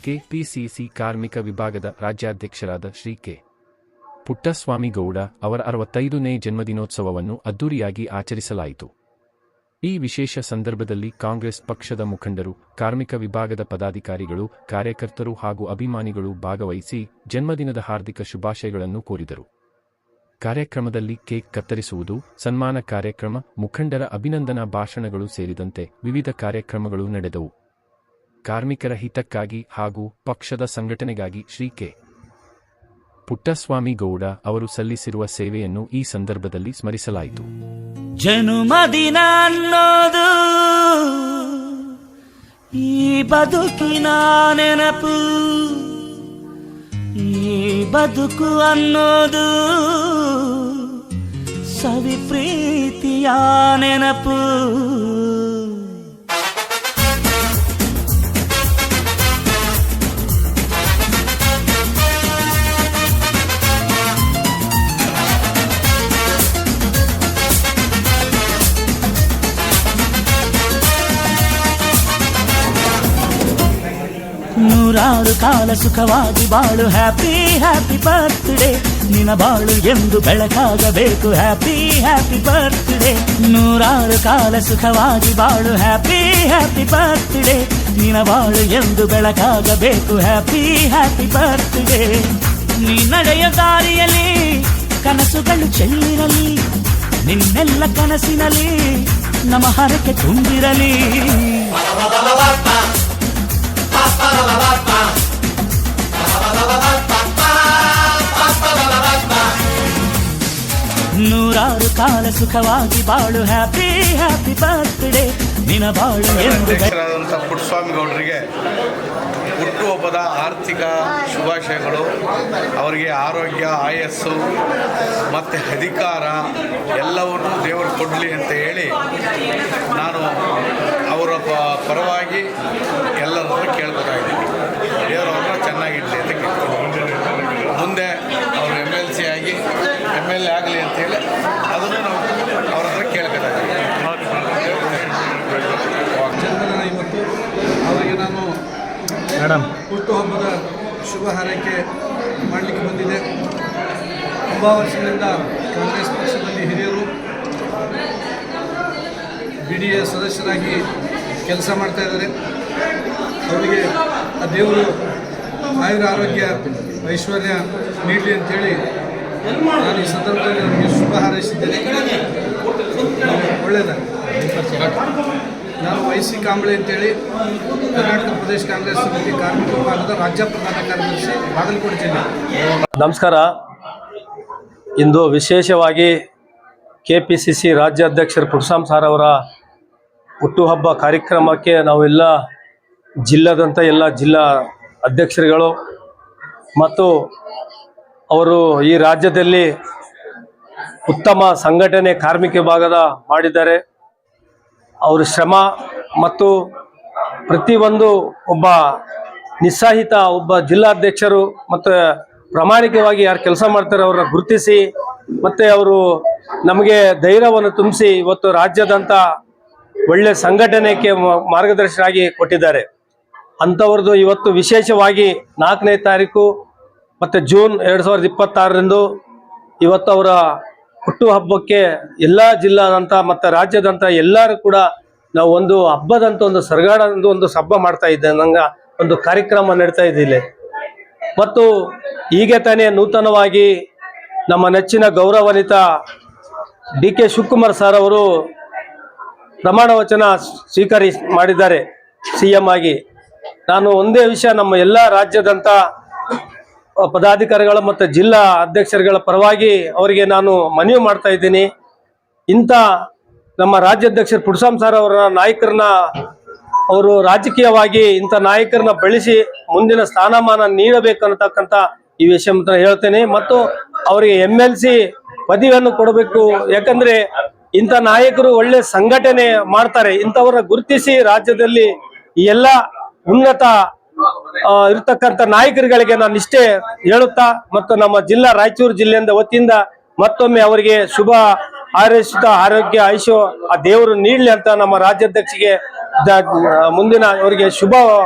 KPCC ಕಾರ್ಮಿಕ ವಿಭಾಗದ ರಾಜ್ಯಾಧ್ಯಕ್ಷರಾದ Shri K. Puttaswamygowda ಅವರ 65ನೇ ಜನ್ಮದಿನೋತ್ಸವವನ್ನು ಅದ್ದೂರಿಯಾಗಿ ಆಚರಿಸಲಾಯಿತು. ಈ ವಿಶೇಷ ಸಂದರ್ಭದಲ್ಲಿ ಕಾಂಗ್ರೆಸ್ ಪಕ್ಷದ ಮುಖಂಡರು, ಕಾರ್ಮಿಕ ವಿಭಾಗದ ಪದಾಧಿಕಾರಿಗಳು, ಕಾರ್ಯಕರ್ತರು ಹಾಗೂ ಅಭಿಮಾನಿಗಳು ಭಾಗವಹಿಸಿ ಜನ್ಮದಿನದ ಹಾರ್ದಿಕ ಶುಭಾಶಯಗಳನ್ನು ಕೋರಿದರು. ಕಾರ್ಯಕ್ರಮದಲ್ಲಿ ಕೇಕ್ ಕತ್ತರಿಸುವುದು, ಸನ್ಮಾನ ಕಾರ್ಯಕ್ರಮ, ಮುಖಂಡರ ಅಭಿನಂದನಾ ಭಾಷಣಗಳು ಸೇರಿದಂತೆ ವಿವಿಧ ಕಾರ್ಯಕ್ರಮಗಳು ನಡೆದವು. ಕಾರ್ಮಿಕರ ಹಿತಕ್ಕಾಗಿ ಹಾಗೂ ಪಕ್ಷದ ಸಂಘಟನೆಗಾಗಿ ಶ್ರೀ ಕೆ. ಪುಟ್ಟಸ್ವಾಮಿಗೌಡ ಅವರು ಸಲ್ಲಿಸಿರುವ ಸೇವೆಯನ್ನು ಈ ಸಂದರ್ಭದಲ್ಲಿ ಸ್ಮರಿಸಲಾಯಿತು. ಜನುಮದಿನ ಅನ್ನೋದು ಈ ಬದುಕಿನ ನೆನಪು, ಈ ಬದುಕು ಅನ್ನೋದು ಸವಿ ಪ್ರೀತಿಯ ನೆನಪು. ನೂರಾರು ಕಾಲ ಸುಖವಾಗಿ ಬಾಳು, ಹ್ಯಾಪಿ ಹ್ಯಾಪಿ ಬರ್ತ್ಡೇ, ನಿನ್ನ ಬಾಳು ಎಂದು ಬೆಳಕಾಗಬೇಕು, ಹ್ಯಾಪಿ ಹ್ಯಾಪಿ ಬರ್ತ್ಡೇ. ನೂರಾರು ಕಾಲ ಸುಖವಾಗಿ ಬಾಳು, ಹ್ಯಾಪಿ ಹ್ಯಾಪಿ ಬರ್ತ್ಡೇ, ನಿನ್ನ ಬಾಳು ಎಂದು ಬೆಳಕಾಗಬೇಕು, ಹ್ಯಾಪಿ ಹ್ಯಾಪಿ ಬರ್ತ್ಡೇ. ನೀ ನಡೆಯ ದಾರಿಯಲ್ಲಿ ಕನಸುಗಳು ಚೆಲ್ಲಿರಲಿ, ನಿನ್ನೆಲ್ಲ ಕನಸಿನಲ್ಲಿ ನಮ್ಮ ಹರಕೆ ತುಂಬಿರಲಿ. ನೂರಾರು ಕಾಲ ಸುಖವಾಗಿ ಬಾಳು, ಹ್ಯಾಪಿ ಹ್ಯಾಪಿ ಬರ್ತ್ಡೇ, ನಿನ್ನ ಬಾಳು ಎಂದು. ಪುಟ್ಟಸ್ವಾಮಿಗೌಡರಿಗೆ ಹುಟ್ಟುಹಬ್ಬದ ಆರ್ಥಿಕ ಶುಭಾಶಯಗಳು. ಅವರಿಗೆ ಆರೋಗ್ಯ, ಆಯಸ್ಸು ಮತ್ತು ಅಧಿಕಾರ ಎಲ್ಲವನ್ನೂ ದೇವರು ಕೊಡಲಿ ಅಂತ ಹೇಳಿ ನಾನು ಅವರ ಪರವಾಗಿ ಎಲ್ಲರನ್ನೂ ಕೇಳ್ಕೊತಾ ಇದ್ದೀನಿ. ದೇವರವ್ರನ್ನ ಚೆನ್ನಾಗಿಡಲಿ ಅಂತ ಕೇಳ್ತೀನಿ. ಮುಂದೆ ಅವರು MLC ಆಗಿ MLA ಆಗಲಿ ಅಂತೇಳಿ ಅದನ್ನು ನಾವು ಅವ್ರ ಹತ್ರ ಕೇಳ್ಕೊತಾ ಇದ್ದೀವಿ. ಜನ್ಮದಿನ ಇವತ್ತು ಅವರಿಗೆ ನಾನು ಹುಟ್ಟುಹಬ್ಬದ ಶುಭ ಹಾರೈಕೆ ಮಾಡಲಿಕ್ಕೆ ಬಂದಿದೆ. ತುಂಬ ವರ್ಷಗಳಿಂದ ಕಾಂಗ್ರೆಸ್ ಪಕ್ಷದಲ್ಲಿ ಹಿರಿಯರು, BDA ಸದಸ್ಯರಾಗಿ ಕೆಲಸ ಮಾಡ್ತಾ ಇದ್ದಾರೆ. ಅವರಿಗೆ ಆ ದೇವರು ಆಯುರ, ಆರೋಗ್ಯ, ಐಶ್ವರ್ಯ ನೀಡಲಿ ಅಂತೇಳಿ ನಾನು ಈ ಸಂದರ್ಭದಲ್ಲಿ ಅವರಿಗೆ ಶುಭ ಹಾರೈಸಿದ್ದೇನೆ. ಒಳ್ಳೆಯದಾಗಿ. ನಾನು YC ಕಾಂಬಳೆ ಅಂತೇಳಿ ಕರ್ನಾಟಕ ಪ್ರದೇಶ ಕಾಂಗ್ರೆಸ್ ಸಮಿತಿ ಕಾರ್ಮಿಕ ವಿಭಾಗದ ರಾಜ್ಯ ಪ್ರಧಾನ ಕಾರ್ಯದರ್ಶಿ, ಬಾಗಲಕೋಟೆ ಜಿಲ್ಲೆ. ನಮಸ್ಕಾರ. ಇಂದು ವಿಶೇಷವಾಗಿ KPCC ರಾಜ್ಯಾಧ್ಯಕ್ಷರು ಪುಟ್ಟಸ್ವಾಮಿ ಸಾರ್ ಅವರ ಹುಟ್ಟುಹಬ್ಬ ಕಾರ್ಯಕ್ರಮಕ್ಕೆ ನಾವೆಲ್ಲ ಜಿಲ್ಲಾದಂಥ ಎಲ್ಲ ಜಿಲ್ಲಾ ಅಧ್ಯಕ್ಷರುಗಳು ಮತ್ತು ಅವರು ಈ ರಾಜ್ಯದಲ್ಲಿ ಉತ್ತಮ ಸಂಘಟನೆ ಕಾರ್ಮಿಕ ವಿಭಾಗದ ಮಾಡಿದ್ದಾರೆ. ಅವರ ಶ್ರಮ ಮತ್ತು ಪ್ರತಿಯೊಂದು ಒಬ್ಬ ನಿಸ್ಸಾಹಿತ ಒಬ್ಬ ಜಿಲ್ಲಾಧ್ಯಕ್ಷರು ಮತ್ತು ಪ್ರಾಮಾಣಿಕವಾಗಿ ಯಾರು ಕೆಲಸ ಮಾಡ್ತಾರೆ ಅವ್ರನ್ನ ಗುರುತಿಸಿ ಮತ್ತು ಅವರು ನಮಗೆ ಧೈರ್ಯವನ್ನು ತುಂಬಿಸಿ ಇವತ್ತು ರಾಜ್ಯದಂಥ ಒಳ್ಳೆ ಸಂಘಟನೆಗೆ ಮಾರ್ಗದರ್ಶನಾಗಿ ಕೊಟ್ಟಿದ್ದಾರೆ. ಅಂಥವ್ರದ್ದು ಇವತ್ತು ವಿಶೇಷವಾಗಿ 4ನೇ ತಾರೀಕು ಮತ್ತು ಜೂನ್ 2026ರಂದು ಇವತ್ತು ಅವರ ಹುಟ್ಟುಹಬ್ಬಕ್ಕೆ ಎಲ್ಲ ಜಿಲ್ಲಾದಂಥ ಮತ್ತು ರಾಜ್ಯದಂಥ ಎಲ್ಲರೂ ಕೂಡ ನಾವು ಒಂದು ಹಬ್ಬದಂತ ಒಂದು ಸರಗಾಡಂದು ಒಂದು ಹಬ್ಬ ಮಾಡ್ತಾ ಇದ್ದೆ. ನಂಗೆ ಒಂದು ಕಾರ್ಯಕ್ರಮ ನಡೀತಾ ಇದ್ದಿಲ್ಲ. ಮತ್ತು ಹೀಗೆ ತಾನೇ ನೂತನವಾಗಿ ನಮ್ಮ ನೆಚ್ಚಿನ ಗೌರವಾನ್ವಿತ DK ಶಿವಕುಮಾರ್ ಸರ್ ಅವರು ಪ್ರಮಾಣ ವಚನ ಮಾಡಿದ್ದಾರೆ CM ಆಗಿ. ನಾನು ಒಂದೇ ವಿಷಯ, ನಮ್ಮ ಎಲ್ಲ ರಾಜ್ಯದಂಥ ಪದಾಧಿಕಾರಿಗಳ ಮತ್ತು ಜಿಲ್ಲಾ ಅಧ್ಯಕ್ಷರುಗಳ ಪರವಾಗಿ ಅವರಿಗೆ ನಾನು ಮನವಿ ಮಾಡ್ತಾ ಇದ್ದೀನಿ. ಇಂಥ ನಮ್ಮ ರಾಜ್ಯಾಧ್ಯಕ್ಷರು ಪುಟ್ಟಸ್ವಾಮಿ ಸಾರ್ ಅವರ ನಾಯಕರನ್ನ ಅವರು ರಾಜಕೀಯವಾಗಿ ಇಂಥ ನಾಯಕರನ್ನ ಬೆಳೆಸಿ ಮುಂದಿನ ಸ್ಥಾನಮಾನ ನೀಡಬೇಕು ಅನ್ನತಕ್ಕಂಥ ಈ ವಿಷಯ ಮಾತ್ರ ಹೇಳ್ತೇನೆ. ಮತ್ತು ಅವರಿಗೆ MLC ಪದವಿಯನ್ನು ಕೊಡಬೇಕು. ಯಾಕಂದ್ರೆ ಇಂಥ ನಾಯಕರು ಒಳ್ಳೆ ಸಂಘಟನೆ ಮಾಡ್ತಾರೆ. ಇಂಥವ್ರನ್ನ ಗುರುತಿಸಿ ರಾಜ್ಯದಲ್ಲಿ ಈ ಎಲ್ಲ ಉನ್ನತ ಇರತಕ್ಕಂಥ ನಾಯಕರುಗಳಿಗೆ ನಾನು ಇಷ್ಟೇ ಹೇಳುತ್ತಾ ಮತ್ತು ನಮ್ಮ ಜಿಲ್ಲಾ ರಾಯಚೂರು ಜಿಲ್ಲೆಯಿಂದ ವತಿಯಿಂದ ಮತ್ತೊಮ್ಮೆ ಅವರಿಗೆ ಶುಭ ಹಾರೈಸುತ್ತಾ ಆರೋಗ್ಯ ಆಯುಷ್ಯ ಆ ದೇವರು ನೀಡಲಿ ಅಂತ ನಮ್ಮ ರಾಜ್ಯಾಧ್ಯಕ್ಷರಿಗೆ ಮುಂದಿನ ಅವರಿಗೆ ಶುಭ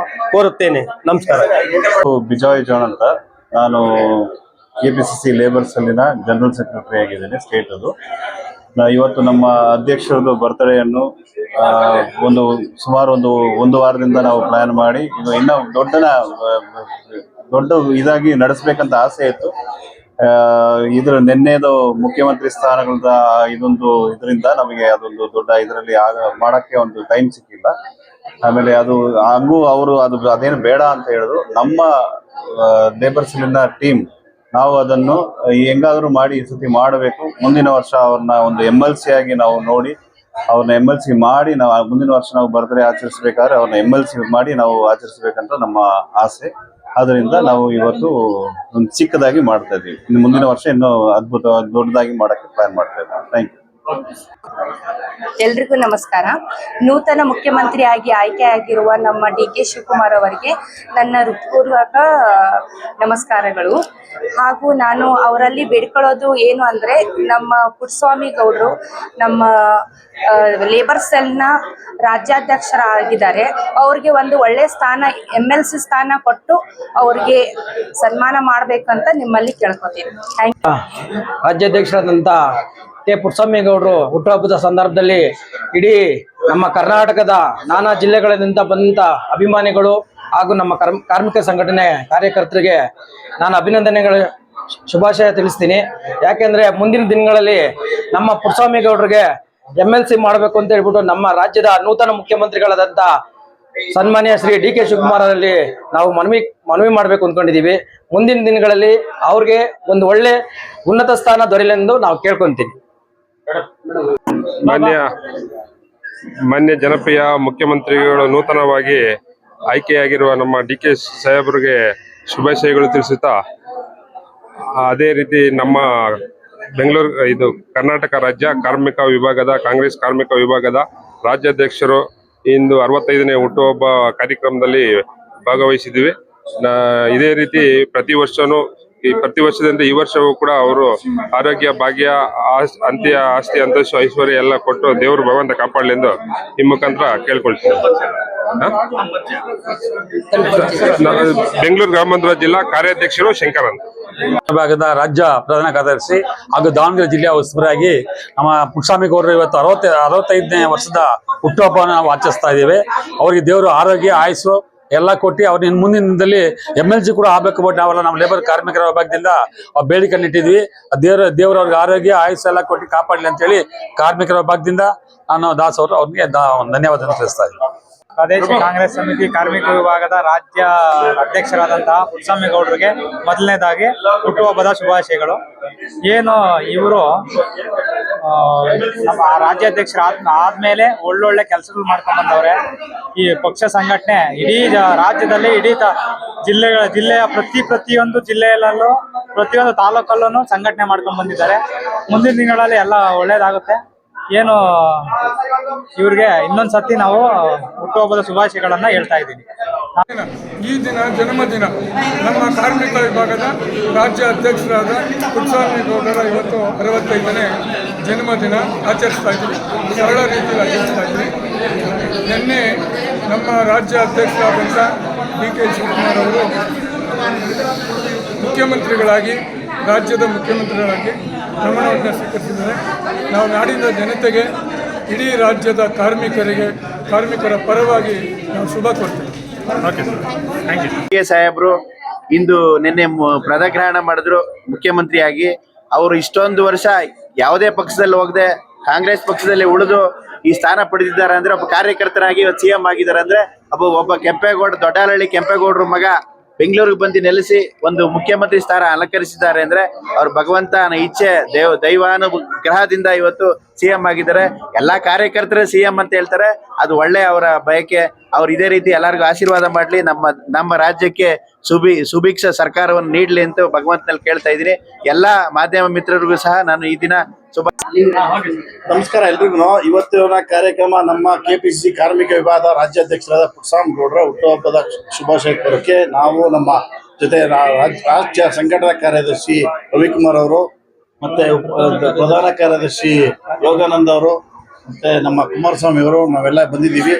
ಕೋರುತ್ತೇನೆ. ನಮಸ್ಕಾರ. ಬಿಜಾಯ್ ಜಾನ್ ಅಂತ, ನಾನು ಕೆಪಿಸಿಸಿ ಲೇಬರ್ ಸೆಲ್ಲಿನ ಜನರಲ್ ಸೆಕ್ರೆಟರಿ ಆಗಿದ್ದೇನೆ, ಸ್ಟೇಟ್ ಅದು. ಇವತ್ತು ನಮ್ಮ ಅಧ್ಯಕ್ಷರದ್ದು ಬರ್ತ್ಡೇಯನ್ನು ಸುಮಾರು ಒಂದು ವಾರದಿಂದ ನಾವು ಪ್ಲಾನ್ ಮಾಡಿ ಇದು ಇನ್ನೂ ದೊಡ್ಡ ಇದಾಗಿ ನಡೆಸಬೇಕಂತ ಆಸೆ ಇತ್ತು. ನಿನ್ನೆದು ಮುಖ್ಯಮಂತ್ರಿ ಸ್ಥಾನಗಳದ ಇದರಿಂದ ನಮಗೆ ಅದೊಂದು ದೊಡ್ಡ ಇದರಲ್ಲಿ ಮಾಡಕ್ಕೆ ಒಂದು ಟೈಮ್ ಸಿಕ್ಕಿಲ್ಲ. ಆಮೇಲೆ ಹಂಗೂ ಅವರು ಅದೇನು ಬೇಡ ಅಂತ ಹೇಳಿದ್ರು. ನಮ್ಮ ಲೇಬರ್ ಸೆಲ್ಲಿನ ಟೀಮ್ ನಾವು ಅದನ್ನು ಹೆಂಗಾದ್ರೂ ಮಾಡಿ ಈ ಸತಿ ಮಾಡಬೇಕು. ಮುಂದಿನ ವರ್ಷ ಅವ್ರನ್ನ ಒಂದು MLC ಆಗಿ ನಾವು ನೋಡಿ ಅವ್ರನ್ನ MLC ಮಾಡಿ ನಾವು ಮುಂದಿನ ವರ್ಷ ನಾವು ಬರ್ತ್ಡೇ ಆಚರಿಸ್ಬೇಕಾದ್ರೆ ಅವ್ರನ್ನ MLC ಮಾಡಿ ನಾವು ಆಚರಿಸ್ಬೇಕಂತ ನಮ್ಮ ಆಸೆ. ಅದರಿಂದ ನಾವು ಇವತ್ತು ಒಂದು ಚಿಕ್ಕದಾಗಿ ಮಾಡ್ತಾ ಇದೀವಿ. ಇನ್ನು ಮುಂದಿನ ವರ್ಷ ಇನ್ನೂ ದೊಡ್ಡದಾಗಿ ಮಾಡಕ್ಕೆ ಪ್ಲಾನ್ ಮಾಡ್ತಾ ಇದ್ದೀವಿ. Thank you. ಎಲ್ರಿಗೂ ನಮಸ್ಕಾರ. ನೂತನ ಮುಖ್ಯಮಂತ್ರಿಯಾಗಿ ಆಯ್ಕೆಯಾಗಿರುವ ನಮ್ಮ DK ಶಿವಕುಮಾರ್ ಅವರಿಗೆ ನನ್ನ ಹೃತ್ಪೂರ್ವಕ ನಮಸ್ಕಾರಗಳು. ಹಾಗೂ ನಾನು ಅವರಲ್ಲಿ ಬೇಡ್ಕೊಳ್ಳೋದು ಏನು ಅಂದರೆ, ನಮ್ಮ ಪುಟ್ಟಸ್ವಾಮಿ ಗೌಡರು ನಮ್ಮ ಲೇಬರ್ ಸೆಲ್ನ ರಾಜ್ಯಾಧ್ಯಕ್ಷರಾಗಿದ್ದಾರೆ. ಅವ್ರಿಗೆ ಒಂದು ಒಳ್ಳೆಯ ಸ್ಥಾನ MLC ಸ್ಥಾನ ಕೊಟ್ಟು ಅವ್ರಿಗೆ ಸನ್ಮಾನ ಮಾಡಬೇಕಂತ ನಿಮ್ಮಲ್ಲಿ ಕೇಳ್ಕೊತೀನಿ. Thank you. ರಾಜ್ಯಾಧ್ಯಕ್ಷರಾದಂಥ ಪುಟ್ಟಸ್ವಾಮಿ ಗೌಡರು ಹುಟ್ಟುಹಬ್ಬದ ಸಂದರ್ಭದಲ್ಲಿ ಇಡೀ ನಮ್ಮ ಕರ್ನಾಟಕದ ನಾನಾ ಜಿಲ್ಲೆಗಳಿಂದ ಬಂದಂಥ ಅಭಿಮಾನಿಗಳು ಹಾಗೂ ನಮ್ಮ ಕಾರ್ಮಿಕ ಸಂಘಟನೆ ಕಾರ್ಯಕರ್ತರಿಗೆ ನಾನು ಅಭಿನಂದನೆಗಳ ಶುಭಾಶಯ ತಿಳಿಸ್ತೀನಿ. ಯಾಕೆಂದರೆ ಮುಂದಿನ ದಿನಗಳಲ್ಲಿ ನಮ್ಮ ಪುಟ್ಟಸ್ವಾಮಿ ಗೌಡರಿಗೆ MLC ಮಾಡಬೇಕು ಅಂತ ಹೇಳ್ಬಿಟ್ಟು ನಮ್ಮ ರಾಜ್ಯದ ನೂತನ ಮುಖ್ಯಮಂತ್ರಿಗಳಾದಂಥ ಸನ್ಮಾನ್ಯ ಶ್ರೀ DK ಶಿವಕುಮಾರ್ ಅವರಲ್ಲಿ ನಾವು ಮನವಿ ಮಾಡಬೇಕು ಅಂದ್ಕೊಂಡಿದ್ದೀವಿ. ಮುಂದಿನ ದಿನಗಳಲ್ಲಿ ಅವ್ರಿಗೆ ಒಂದು ಒಳ್ಳೆ ಉನ್ನತ ಸ್ಥಾನ ದೊರೆಯಲೆಂದು ನಾವು ಕೇಳ್ಕೊಂತೀವಿ. ಮಾನ್ಯ ಜನಪ್ರಿಯ ಮುಖ್ಯಮಂತ್ರಿಗಳು ನೂತನವಾಗಿ ಆಯ್ಕೆಯಾಗಿರುವ ನಮ್ಮ DK ಸಾಹೇಬರಿಗೆ ಶುಭಾಶಯಗಳು ತಿಳಿಸುತ್ತಾ, ಅದೇ ರೀತಿ ನಮ್ಮ ಬೆಂಗಳೂರು ಕರ್ನಾಟಕ ರಾಜ್ಯ ಕಾರ್ಮಿಕ ವಿಭಾಗದ ಕಾಂಗ್ರೆಸ್ ಕಾರ್ಮಿಕ ವಿಭಾಗದ ರಾಜ್ಯಾಧ್ಯಕ್ಷರು ಇಂದು 65ನೇ ಹುಟ್ಟುಹಬ್ಬ ಕಾರ್ಯಕ್ರಮದಲ್ಲಿ ಭಾಗವಹಿಸಿದ್ದೀವಿ. ಇದೇ ರೀತಿ ಪ್ರತಿ ವರ್ಷದಂತೆ ಈ ವರ್ಷವೂ ಕೂಡ ಅವರು ಆರೋಗ್ಯ, ಭಾಗ್ಯ, ಅಂತ್ಯ, ಆಸ್ತಿ, ಅಂತಸ್ತು, ಐಶ್ವರ್ಯ ಎಲ್ಲ ಕೊಟ್ಟು ದೇವರು ಭಗವಂತ ಕಾಪಾಡಲಿ ಎಂದು ಈ ಮುಖಾಂತರ ಕೇಳ್ಕೊಳ್ತೀನಿ. ಬೆಂಗಳೂರು ಗ್ರಾಮಾಂತರ ಜಿಲ್ಲಾ ಕಾರ್ಯಾಧ್ಯಕ್ಷರು ಶಂಕರ್ ಅಂತ. ವಿಭಾಗದ ರಾಜ್ಯ ಪ್ರಧಾನ ಕಾರ್ಯದರ್ಶಿ ಹಾಗೂ ದಾವಣಗೆರೆ ಜಿಲ್ಲೆಯ ಉಸ್ತುವಾರಿಯಾಗಿ ನಮ್ಮ ಪುಟ್ಟಸ್ವಾಮಿ ಗೌಡರು ಇವತ್ತು 65ನೇ ವರ್ಷದ ಹುಟ್ಟುಹಬ್ಬವನ್ನು ನಾವು ಆಚರಿಸ್ತಾ ಇದ್ದೇವೆ. ಅವರಿಗೆ ದೇವರು ಆರೋಗ್ಯ, ಆಯುಸ್ಸು ಎಲ್ಲ ಕೊಟ್ಟು ಅವ್ರು ಇನ್ನು ಮುಂದಿನ ದಿನದಲ್ಲಿ MLC ಕೂಡ ಆಗ್ಬೇಕು. ಬಟ್ ನಾವೆಲ್ಲ ನಮ್ಮ ಲೇಬರ್ ಕಾರ್ಮಿಕರ ವಿಭಾಗದಿಂದ ಬೇಡಿಕೆ ಇಟ್ಟಿದ್ವಿ. ದೇವರು ಅವ್ರಿಗೆ ಆರೋಗ್ಯ, ಆಯುಸ್ಸು ಎಲ್ಲ ಕೊಟ್ಟು ಕಾಪಾಡಲಿ ಅಂತೇಳಿ ಕಾರ್ಮಿಕರ ವಿಭಾಗದಿಂದ ನಾನು ದಾಸ್ ಅವರು ಅವ್ರಿಗೆ ಧನ್ಯವಾದ ತಿಳಿಸ್ತಾ ಇದ್ದೀನಿ. ಪ್ರದೇಶ ಕಾಂಗ್ರೆಸ್ ಸಮಿತಿ ಕಾರ್ಮಿಕ ವಿಭಾಗದ ರಾಜ್ಯ ಅಧ್ಯಕ್ಷರಾದಂತಹ ಪುಟ್ಟಸ್ವಾಮಿ ಗೌಡರಿಗೆ ಮೊದಲನೇದಾಗಿ ಹುಟ್ಟುಹಬ್ಬದ ಶುಭಾಶಯಗಳು. ಏನು ಇವರು ನಮ್ಮ ರಾಜ್ಯಾಧ್ಯಕ್ಷರ ಆದ್ಮೇಲೆ ಒಳ್ಳೊಳ್ಳೆ ಕೆಲಸಗಳು ಮಾಡ್ಕೊಂಡ್ ಬಂದವ್ರೆ. ಈ ಪಕ್ಷ ಸಂಘಟನೆ ಇಡೀ ರಾಜ್ಯದಲ್ಲಿ ಇಡೀ ಜಿಲ್ಲೆಯ ಪ್ರತಿಯೊಂದು ಜಿಲ್ಲೆಯಲ್ಲೂ ಪ್ರತಿಯೊಂದು ತಾಲೂಕಲ್ಲೂ ಸಂಘಟನೆ ಮಾಡ್ಕೊಂಡ್ ಬಂದಿದ್ದಾರೆ. ಮುಂದಿನ ದಿನಗಳಲ್ಲಿ ಎಲ್ಲ ಒಳ್ಳೇದಾಗುತ್ತೆ. ಏನು ಇವ್ರಿಗೆ ಇನ್ನೊಂದ್ಸತಿ ನಾವು ಹುಟ್ಟುಹಬ್ಬದ ಶುಭಾಶಯಗಳನ್ನ ಹೇಳ್ತಾ ಇದ್ದೀನಿ. ಈ ದಿನ ಜನ್ಮದಿನ ನಮ್ಮ ಕಾರ್ಮಿಕ ವಿಭಾಗದ ರಾಜ್ಯ ಅಧ್ಯಕ್ಷರಾದ ಪುಟ್ಟಸ್ವಾಮಿ ಗೌಡರ ಇವತ್ತು 65ನೇ ಜನ್ಮದಿನ ಆಚರಿಸ್ತಾ ಇದ್ದೀವಿ. ಸರಳ ರೀತಿಯಲ್ಲಿ ಆಚರಿಸ್ತಾ ಇದ್ದೀವಿ. ನಿನ್ನೆ ನಮ್ಮ ರಾಜ್ಯ ಅಧ್ಯಕ್ಷರಾದಂಥ DK ಶಿವಕುಮಾರ್ ಅವರು ರಾಜ್ಯದ ಮುಖ್ಯಮಂತ್ರಿಗಳಾಗಿ ಪ್ರಮಾಣವಚನ ಸ್ವೀಕರಿಸಿದ್ದಾರೆ. ನಾವು ನಾಡಿನ ಜನತೆಗೆ, ಇಡೀ ರಾಜ್ಯದ ಕಾರ್ಮಿಕರ ಪರವಾಗಿ ನಾವು ಶುಭ ಕೊಡ್ತೇವೆ. DK ಸಾಹೇಬರು ನಿನ್ನೆ ಪದಗ್ರಹಣ ಮಾಡಿದ್ರು ಮುಖ್ಯಮಂತ್ರಿಯಾಗಿ. ಅವರು ಇಷ್ಟೊಂದು ವರ್ಷ ಯಾವುದೇ ಪಕ್ಷದಲ್ಲಿ ಹೋಗದೆ ಕಾಂಗ್ರೆಸ್ ಪಕ್ಷದಲ್ಲಿ ಉಳಿದು ಈ ಸ್ಥಾನ ಪಡೆದಿದ್ದಾರೆ ಅಂದ್ರೆ, ಒಬ್ಬ ಕಾರ್ಯಕರ್ತರಾಗಿ ಇವತ್ತು CM ಆಗಿದ್ದಾರೆ ಅಂದ್ರೆ, ಒಬ್ಬ ಕೆಂಪೇಗೌಡ, ದೊಡ್ಡಹಳ್ಳಿ ಕೆಂಪೇಗೌಡರ ಮಗ ಬೆಂಗಳೂರಿಗೆ ಬಂದು ನೆಲೆಸಿ ಒಂದು ಮುಖ್ಯಮಂತ್ರಿ ಸ್ಥಾನ ಅಲಂಕರಿಸಿದ್ದಾರೆ ಅಂದ್ರೆ ಅವ್ರ ಭಗವಂತನ ಇಚ್ಛೆ, ದೇವಾನುಗ್ರಹದಿಂದ ಇವತ್ತು CM ಆಗಿದ್ದಾರೆ. ಎಲ್ಲಾ ಕಾರ್ಯಕರ್ತರು CM ಅಂತ ಹೇಳ್ತಾರೆ, ಅದು ಒಳ್ಳೆ ಅವರ ಬಯಕೆ. ಅವ್ರು ಇದೇ ರೀತಿ ಎಲ್ಲರಿಗೂ ಆಶೀರ್ವಾದ ಮಾಡ್ಲಿ, ನಮ್ಮ ರಾಜ್ಯಕ್ಕೆ ಸುಭಿಕ್ಷ ಸರ್ಕಾರವನ್ನು ನೀಡ್ಲಿ ಅಂತ ಭಗವಂತನಲ್ಲಿ ಕೇಳ್ತಾ ಇದ್ದೀನಿ. ಎಲ್ಲಾ ಮಾಧ್ಯಮ ಮಿತ್ರರಿಗೂ ಸಹ ನಾನು ಈ ದಿನ ನಮಸ್ಕಾರ ಎಲ್ರಿಗೂ. ಇವತ್ತಿನ ಕಾರ್ಯಕ್ರಮ ನಮ್ಮ KPCC ಕಾರ್ಮಿಕ ವಿಭಾಗದ ರಾಜ್ಯಾಧ್ಯಕ್ಷರಾದ ಪುಟ್ಟಸ್ವಾಮಿ ಗೌಡರ ಹುಟ್ಟುಹಬ್ಬದ ಶುಭಾಶಯ ಕೋರಕ್ಕೆ ನಾವು ನಮ್ಮ ಜೊತೆ ರಾಜ್ಯ ಸಂಘಟನಾ ಕಾರ್ಯದರ್ಶಿ ರವಿಕುಮಾರ್ ಅವರು, ಮತ್ತೆ ಪ್ರಧಾನ ಕಾರ್ಯದರ್ಶಿ ಯೋಗಾನಂದ್ ಅವರು, ಮತ್ತು ನಮ್ಮ ಕುಮಾರಸ್ವಾಮಿ ಅವರು ನಾವೆಲ್ಲ ಬಂದಿದ್ದೀವಿ.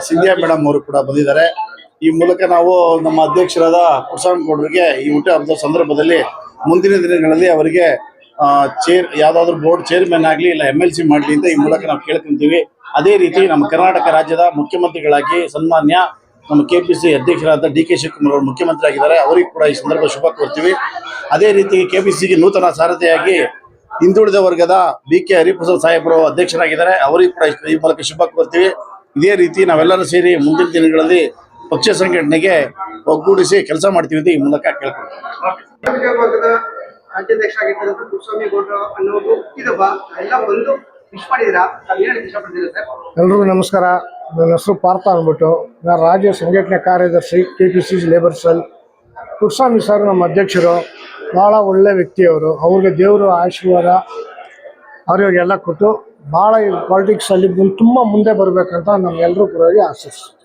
ಸಿಂಧ್ಯಾ ಮೇಡಮ್ ಅವರು ಕೂಡ ಬಂದಿದ್ದಾರೆ. ಈ ಮೂಲಕ ನಾವು ನಮ್ಮ ಅಧ್ಯಕ್ಷರಾದ ಪುಟ್ಟಸ್ವಾಮಿಗೌಡರಿಗೆ ಈ ಹುಟ್ಟುಹಬ್ಬದ ಸಂದರ್ಭದಲ್ಲಿ ಮುಂದಿನ ದಿನಗಳಲ್ಲಿ ಅವರಿಗೆ ಯಾವುದಾದ್ರೂ ಬೋರ್ಡ್ ಚೇರ್ಮನ್ ಆಗಲಿ ಇಲ್ಲ MLC ಮಾಡಲಿ ಅಂತ ಈ ಮೂಲಕ ನಾವು ಕೇಳ್ಕೊಂತೀವಿ. ಅದೇ ರೀತಿ ನಮ್ಮ ಕರ್ನಾಟಕ ರಾಜ್ಯದ ಮುಖ್ಯಮಂತ್ರಿಗಳಾಗಿ ಸನ್ಮಾನ್ಯ ನಮ್ಮ KPC ಅಧ್ಯಕ್ಷರಾದ DK ಶಿವಕುಮಾರ್ ಅವರು ಮುಖ್ಯಮಂತ್ರಿ ಆಗಿದ್ದಾರೆ. ಅವರಿಗೂ ಕೂಡ ಈ ಸಂದರ್ಭ ಶುಭ ಕೋರ್ತೀವಿ. ಅದೇ ರೀತಿ KPCಗೆ ನೂತನ ಸಾರಥಿಯಾಗಿ ಹಿಂದುಳಿದ ವರ್ಗದ BK ಹರಿಪ್ರಸಾದ್ ಸಾಹೇಬರು ಅಧ್ಯಕ್ಷರಾಗಿದ್ದಾರೆ. ಅವರಿಗೂ ಕೂಡ ಈ ಮೂಲಕ ಶುಭ ಕೋರ್ತೀವಿ. ಇದೇ ರೀತಿ ನಾವೆಲ್ಲರೂ ಸೇರಿ ಮುಂದಿನ ದಿನಗಳಲ್ಲಿ ಪಕ್ಷ ಸಂಘಟನೆಗೆ ಒಗ್ಗೂಡಿಸಿ ಕೆಲಸ ಮಾಡ್ತೀವಿ ಅಂತ ಈ ಮೂಲಕ ಕೇಳ್ಕೊಳ್ತೀವಿ. ರಾಜ್ಯಾಧ್ಯಕ್ಷರಾಗಿರ್ತಕ್ಕಂಥ ಪುಟ್ಟಸ್ವಾಮಿಗೌಡರು ಅನ್ನೋದು ಹುಟ್ಟಿದಬ್ಬ ಎಲ್ಲ ಬಂದು ವಿಶ್ ಮಾಡಿದ್ದೀರಾ, ಏನು ಇಷ್ಟಪಡ್ತೀರಾ ಸರ್? ಎಲ್ರಿಗೂ ನಮಸ್ಕಾರ. ನನ್ನ ಹೆಸರು ಪಾರ್ಥ ಅಂದ್ಬಿಟ್ಟು, ನಾನು ರಾಜ್ಯ ಸಂಘಟನೆ ಕಾರ್ಯದರ್ಶಿ KPCC labour cell. Puttaswamy sir ನಮ್ಮ ಅಧ್ಯಕ್ಷರು, ಭಾಳ ಒಳ್ಳೆ ವ್ಯಕ್ತಿಯವರು. ಅವ್ರಿಗೆ ದೇವರು ಆಶೀರ್ವಾದ ಅವರಿಗೆಲ್ಲ ಕೊಟ್ಟು ಭಾಳ ಈ ಪಾಲಿಟಿಕ್ಸಲ್ಲಿ ತುಂಬ ಮುಂದೆ ಬರಬೇಕಂತ ನಮ್ಮೆಲ್ಲರೂ ಕೂಡ ಆಶಿಸ್ತೀವಿ.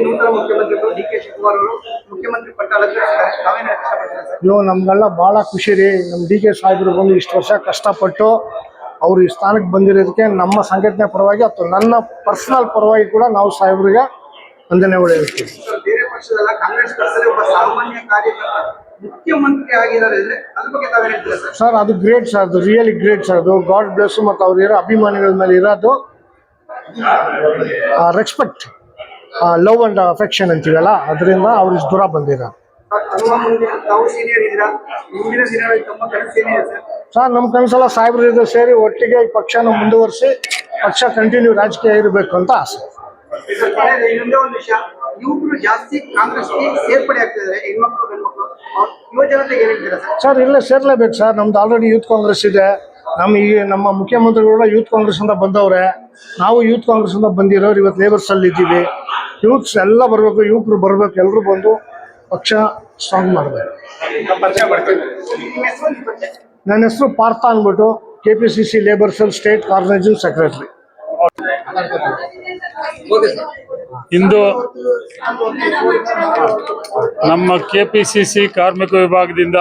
ನೂತನ ಮುಖ್ಯಮಂತ್ರಿಗಳು DK ಶಿವಕುಮಾರ್ ಅವರು ಮುಖ್ಯಮಂತ್ರಿ ಪಟ್ಟ ಅಲಂಕರಿಸಿದ್ದಾರೆ, ತಾವೇನು ಇಷ್ಟಪಡ್ತೀರಾ ಸರ್? ಇವು ನಮಗೆಲ್ಲ ಭಾಳ ಖುಷಿ ರೀ. ನಮ್ಮ DK ಸಾಹೇಬರು ಬಂದು ಇಷ್ಟು ವರ್ಷ ಕಷ್ಟಪಟ್ಟು ಅವರು ಈ ಸ್ಥಾನಕ್ಕೆ ಬಂದಿರೋದಕ್ಕೆ ನಮ್ಮ ಸಂಘಟನೆ ಪರವಾಗಿ ಅಥವಾ ನನ್ನ ಪರ್ಸನಲ್ ಪರವಾಗಿ ಕೂಡ ನಾವು ಸಾಹೇಬರಿಗೆ ವಂದನೆಗಳು ಹೇಳ್ತೀವಿ. ಬೇರೆ ಪಕ್ಷದಲ್ಲ, ಕಾಂಗ್ರೆಸ್ ಪಕ್ಷದಲ್ಲಿ ಒಬ್ಬ ಸಾಮಾನ್ಯ ಕಾರ್ಯಕರ್ತ ಮುಖ್ಯಮಂತ್ರಿ ಆಗಿದ್ದಾರೆ ಅಂದ್ರೆ ಅದ್ರ ಬಗ್ಗೆ ತಾವೇನು ಹೇಳ್ತೀರಾ ಸರ್? ಸರ್ ಅದು ಗ್ರೇಟ್ ಸರ್, ಅದು ರಿಯಲಿ ಗ್ರೇಟ್ ಸರ್. ಅದು ಗಾಡ್ ಬ್ಲೆಸ್. ಮತ್ತು ಅವ್ರು ಇರೋ ಅಭಿಮಾನಿಗಳ ಮೇಲೆ ಇರೋದು ರೆಸ್ಪೆಕ್ಟ್, ಲವ್ ಅಂಡ್ ಅಫೆಕ್ಷನ್ ಅಂತೀವಲ್ಲ, ಅದರಿಂದ ಅವ್ರು ಇಷ್ಟು ದೂರ ಬಂದಿರ. ಸರ್ ನಮ್ಮ ಕನಸಲ್ಲ ಸಾಹೇಬ್ರ ಜೊತೆ ಸೇರಿ ಒಟ್ಟಿಗೆ ಈ ಪಕ್ಷನ ಮುಂದುವರಿಸಿ ಪಕ್ಷ ಕಂಟಿನ್ಯೂ ರಾಜಕೀಯ ಇರಬೇಕು ಅಂತ ಆಸೆ. ಇನ್ನೊಂದೇ ಒಂದು ವಿಷಯ, ಯುವಕರು ಜಾಸ್ತಿ ಕಾಂಗ್ರೆಸ್ಗೆ ಸೇರ್ಪಡೆ ಆಗ್ತಿದ್ದಾರೆ, ಹೆಣ್ಮಕ್ಳು ಗಂಡ್ಮಕ್ಳು, ಯುವ ಜನತೆಗೆ ಏನ್ ಹೇಳ್ತೀರಾ ಸರ್? ಸರ್ ಇಲ್ಲೇ ಸೇರ್ಲೇಬೇಕು ಸರ್. ನಮ್ದು ಆಲ್ರೆಡಿ ಯೂತ್ ಕಾಂಗ್ರೆಸ್ ಇದೆ. ನಮ್ಮ ಮುಖ್ಯಮಂತ್ರಿಗಳು ಯೂತ್ ಕಾಂಗ್ರೆಸ್ ಅಂತ ಬಂದವ್ರೆ, ನಾವು ಯೂತ್ ಕಾಂಗ್ರೆಸ್ ಅಂತ ಬಂದಿರೋರು ಇವತ್ತು ಲೇಬರ್ಸ್ ಅಲ್ಲಿ ಇದ್ದೀವಿ. ಯೂತ್ಸ್ ಎಲ್ಲ ಬರಬೇಕು, ಯುವಕರು ಬರಬೇಕು, ಎಲ್ಲರೂ ಬಂದು ಪಕ್ಷ ಸ್ಟ್ರಾಂಗ್ ಮಾಡಬೇಕು. ನನ್ನ ಹೆಸರು ಪಾರ್ಥ ಅಂದ್ಬಿಟ್ಟು, KPCC labour cell state organising secretary. ಇಂದು ನಮ್ಮ KPCC ಕಾರ್ಮಿಕ ವಿಭಾಗದಿಂದ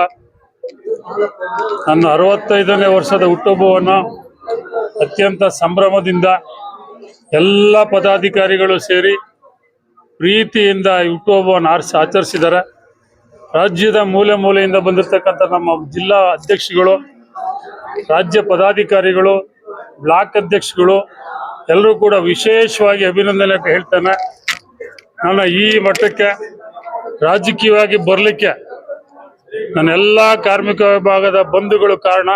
ನನ್ನ 65ನೇ ವರ್ಷದ ಹುಟ್ಟುಹಬ್ಬವನ್ನು ಅತ್ಯಂತ ಸಂಭ್ರಮದಿಂದ ಎಲ್ಲ ಪದಾಧಿಕಾರಿಗಳು ಸೇರಿ ಪ್ರೀತಿಯಿಂದ ಹುಟ್ಟುಹಬ್ಬವನ್ನು ಆಚರಿಸಿದ್ದಾರೆ. ರಾಜ್ಯದ ಮೂಲೆ ಮೂಲೆಯಿಂದ ಬಂದಿರತಕ್ಕಂಥ ನಮ್ಮ ಜಿಲ್ಲಾ ಅಧ್ಯಕ್ಷಗಳು, ರಾಜ್ಯ ಪದಾಧಿಕಾರಿಗಳು, ಬ್ಲಾಕ್ ಅಧ್ಯಕ್ಷಗಳು ಎಲ್ಲರೂ ಕೂಡ ವಿಶೇಷವಾಗಿ ಅಭಿನಂದನೆ ಹೇಳ್ತಾನೆ. ನಾನು ಈ ಮಟ್ಟಕ್ಕೆ ರಾಜಕೀಯವಾಗಿ ಬರಲಿಕ್ಕೆ ನನ್ನೆಲ್ಲ ಕಾರ್ಮಿಕ ವಿಭಾಗದ ಬಂಧುಗಳು ಕಾರಣ.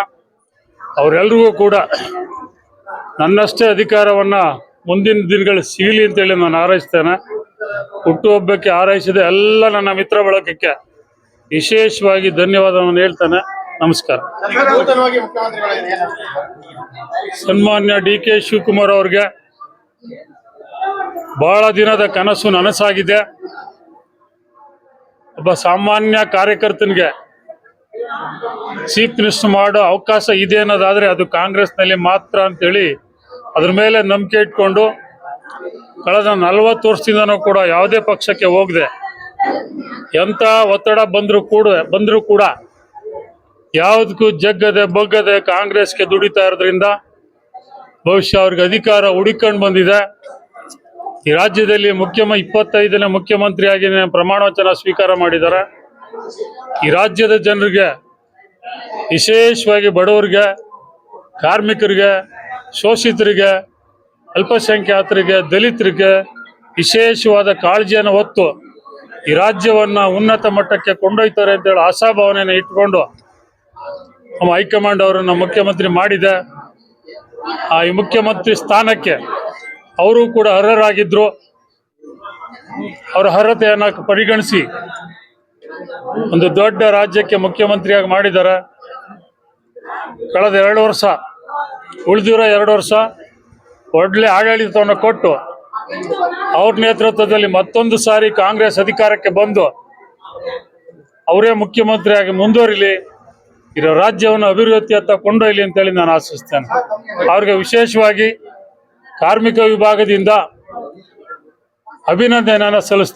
ಅವರೆಲ್ಲರಿಗೂ ಕೂಡ ನನ್ನಷ್ಟೇ ಅಧಿಕಾರವನ್ನು ಮುಂದಿನ ದಿನಗಳು ಸಿಗಲಿ ಅಂತೇಳಿ ನಾನು ಹಾರೈಸ್ತೇನೆ. ಹುಟ್ಟುಹಬ್ಬಕ್ಕೆ ಹಾರೈಸಿದ ಎಲ್ಲ ನನ್ನ ಮಿತ್ರ ಬಳಗಕ್ಕೆ ವಿಶೇಷವಾಗಿ ಧನ್ಯವಾದವನ್ನು ಹೇಳ್ತಾನೆ. ನಮಸ್ಕಾರ. ಸನ್ಮಾನ್ಯ DK ಶಿವಕುಮಾರ್ ಅವ್ರಿಗೆ ಬಹಳ ದಿನದ ಕನಸು ನನಸಾಗಿದೆ. ಒಬ್ಬ ಸಾಮಾನ್ಯ ಕಾರ್ಯಕರ್ತನಿಗೆ ಚೀಫ್ ಮಿನಿಸ್ಟರ್ ಮಾಡೋ ಅವಕಾಶ ಇದೆ ಅನ್ನೋದಾದರೆ ಅದು ಕಾಂಗ್ರೆಸ್ನಲ್ಲಿ ಮಾತ್ರ ಅಂತೇಳಿ ಅದ್ರ ಮೇಲೆ ನಂಬಿಕೆ ಇಟ್ಕೊಂಡು ಕಳೆದ 40 ವರ್ಷದಿಂದನೂ ಕೂಡ ಯಾವುದೇ ಪಕ್ಷಕ್ಕೆ ಹೋಗದೆ, ಎಂಥ ಒತ್ತಡ ಬಂದರೂ ಕೂಡ ಯಾವುದಕ್ಕೂ ಜಗ್ಗದೆ ಬಗ್ಗದೆ ಕಾಂಗ್ರೆಸ್ಗೆ ದುಡಿತಾ ಇರೋದ್ರಿಂದ ಬಹುಶಃ ಅವ್ರಿಗೆ ಅಧಿಕಾರ ಹುಡುಕೊಂಡು ಬಂದಿದೆ. ಈ ರಾಜ್ಯದಲ್ಲಿ 25ನೇ ಮುಖ್ಯಮಂತ್ರಿಯಾಗಿ ಪ್ರಮಾಣ ವಚನ ಸ್ವೀಕಾರ ಮಾಡಿದ್ದಾರೆ. ಈ ರಾಜ್ಯದ ಜನರಿಗೆ, ವಿಶೇಷವಾಗಿ ಬಡವರಿಗೆ, ಕಾರ್ಮಿಕರಿಗೆ, ಶೋಷಿತರಿಗೆ, ಅಲ್ಪಸಂಖ್ಯಾತರಿಗೆ, ದಲಿತರಿಗೆ ವಿಶೇಷವಾದ ಕಾಳಜಿಯನ್ನು ಹೊತ್ತು ಈ ರಾಜ್ಯವನ್ನು ಉನ್ನತ ಮಟ್ಟಕ್ಕೆ ಕೊಂಡೊಯ್ತಾರೆ ಅಂತೇಳಿ ಆಶಾಭಾವನೆಯನ್ನು ಇಟ್ಕೊಂಡು ನಮ್ಮ ಹೈಕಮಾಂಡ್ ಅವರನ್ನು ಮುಖ್ಯಮಂತ್ರಿ ಮಾಡಿದೆ. ಈ ಮುಖ್ಯಮಂತ್ರಿ ಸ್ಥಾನಕ್ಕೆ ಅವರು ಕೂಡ ಅರ್ಹರಾಗಿದ್ದರು. ಅವರ ಅರ್ಹತೆಯನ್ನು ಪರಿಗಣಿಸಿ ಒಂದು ದೊಡ್ಡ ರಾಜ್ಯಕ್ಕೆ ಮುಖ್ಯಮಂತ್ರಿಯಾಗಿ ಮಾಡಿದ್ದಾರೆ. ಕಳೆದ 2 ವರ್ಷ, ಉಳಿದಿರೋ 2 ವರ್ಷ ಒಳ್ಳೆ ಆಡಳಿತವನ್ನು ಕೊಟ್ಟು ಅವ್ರ ನೇತೃತ್ವದಲ್ಲಿ ಮತ್ತೊಂದು ಸಾರಿ ಕಾಂಗ್ರೆಸ್ ಅಧಿಕಾರಕ್ಕೆ ಬಂದು ಅವರೇ ಮುಖ್ಯಮಂತ್ರಿಯಾಗಿ ಮುಂದುವರಿಲಿ, ಇರೋ ರಾಜ್ಯವನ್ನು ಅಭಿವೃದ್ಧಿಯತ್ತ ಕೊಂಡೊಯ್ಯಲಿ ಅಂತೇಳಿ ನಾನು ಆಶಿಸ್ತೇನೆ. ಅವ್ರಿಗೆ ವಿಶೇಷವಾಗಿ ಕಾರ್ಮಿಕ ವಿಭಾಗದಿಂದ ಅಭಿನಂದನೆಯನ್ನು ಸಲ್ಲಿಸ್ತೇನೆ.